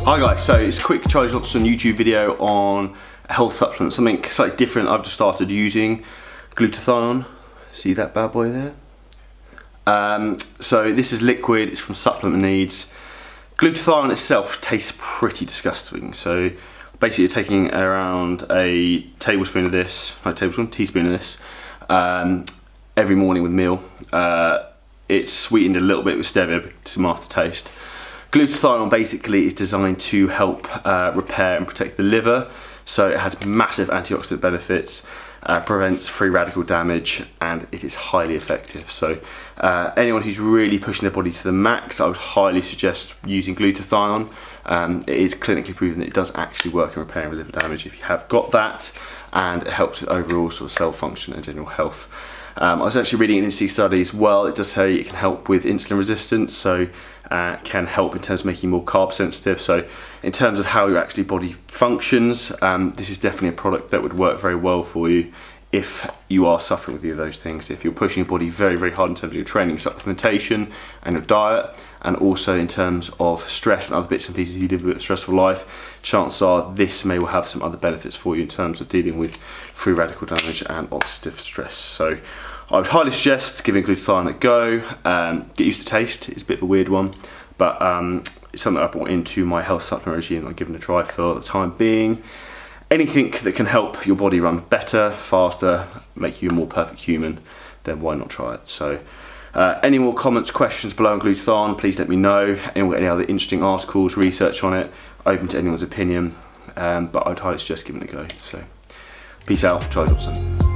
Hi guys, so it's a quick Charlie Johnson YouTube video on a health supplement, something slightly different. I've just started using Glutathione. See that bad boy there? So this is liquid, it's from Supplement Needs. Glutathione itself tastes pretty disgusting. So basically you're taking around a tablespoon of this, teaspoon of this, every morning with meal. It's sweetened a little bit with stevia, some aftertaste. Glutathione basically is designed to help repair and protect the liver, so it has massive antioxidant benefits, prevents free radical damage, and it is highly effective. So anyone who's really pushing their body to the max, I would highly suggest using Glutathione. It is clinically proven that it does actually work in repairing liver damage if you have got that, and it helps with overall sort of cell function and general health. I was actually reading an NC study as well. It does say it can help with insulin resistance, so can help in terms of making you more carb sensitive. So in terms of how your actually body functions, this is definitely a product that would work very well for you if you are suffering with either of those things. If you're pushing your body very, very hard in terms of your training, supplementation and your diet, and also in terms of stress and other bits and pieces, you live a stressful life, chances are this may well have some other benefits for you in terms of dealing with free radical damage and oxidative stress. So I would highly suggest giving Glutathione a go. Get used to taste, it's a bit of a weird one, but it's something I brought into my health supplement regime and I've given it a try for the time being. Anything that can help your body run better, faster, make you a more perfect human, then why not try it? So any more comments, questions below on Glutathione, please let me know. Any other interesting articles, research on it, open to anyone's opinion, but I'd highly suggest giving it a go. So peace out, Charlie Johnson.